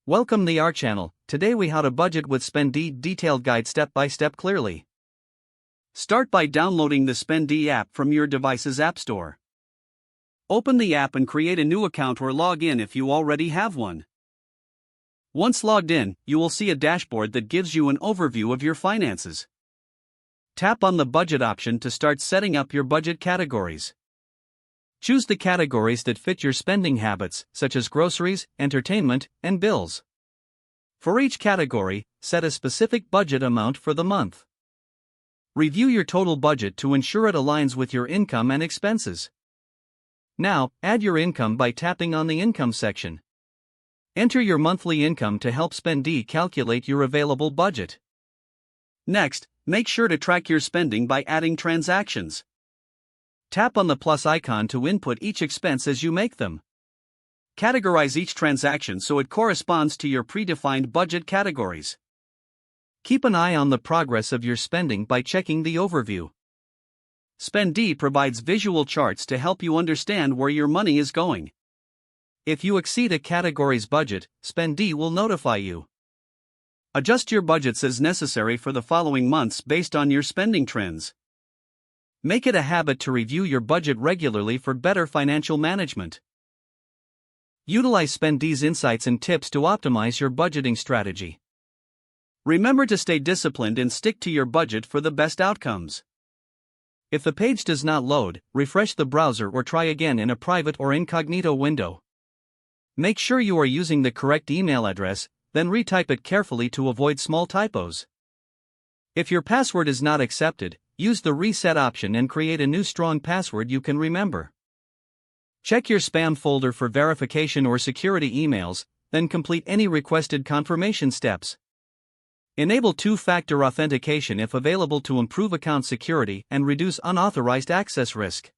Welcome to our channel. Today we how to budget with Spendee detailed guide step by step clearly. Start by downloading the Spendee app from your device's app store. Open the app and create a new account or log in if you already have one. Once logged in, you will see a dashboard that gives you an overview of your finances. Tap on the budget option to start setting up your budget categories. Choose the categories that fit your spending habits, such as groceries, entertainment, and bills. For each category, set a specific budget amount for the month. Review your total budget to ensure it aligns with your income and expenses. Now, add your income by tapping on the Income section. Enter your monthly income to help Spendee calculate your available budget. Next, make sure to track your spending by adding transactions. Tap on the plus icon to input each expense as you make them. Categorize each transaction so it corresponds to your predefined budget categories. Keep an eye on the progress of your spending by checking the overview. Spendee provides visual charts to help you understand where your money is going. If you exceed a category's budget, Spendee will notify you. Adjust your budgets as necessary for the following months based on your spending trends. Make it a habit to review your budget regularly for better financial management. Utilize Spendee's insights and tips to optimize your budgeting strategy. Remember to stay disciplined and stick to your budget for the best outcomes. If the page does not load, refresh the browser or try again in a private or incognito window. Make sure you are using the correct email address, then retype it carefully to avoid small typos. If your password is not accepted, use the reset option and create a new strong password you can remember. Check your spam folder for verification or security emails, then complete any requested confirmation steps. Enable two-factor authentication if available to improve account security and reduce unauthorized access risk.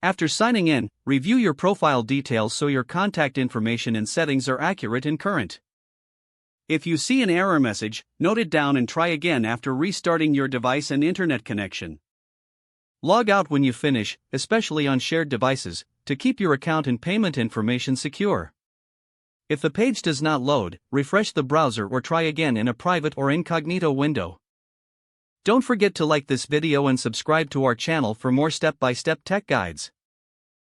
After signing in, review your profile details so your contact information and settings are accurate and current. If you see an error message, note it down and try again after restarting your device and internet connection. Log out when you finish, especially on shared devices, to keep your account and payment information secure. If the page does not load, refresh the browser or try again in a private or incognito window. Don't forget to like this video and subscribe to our channel for more step-by-step tech guides.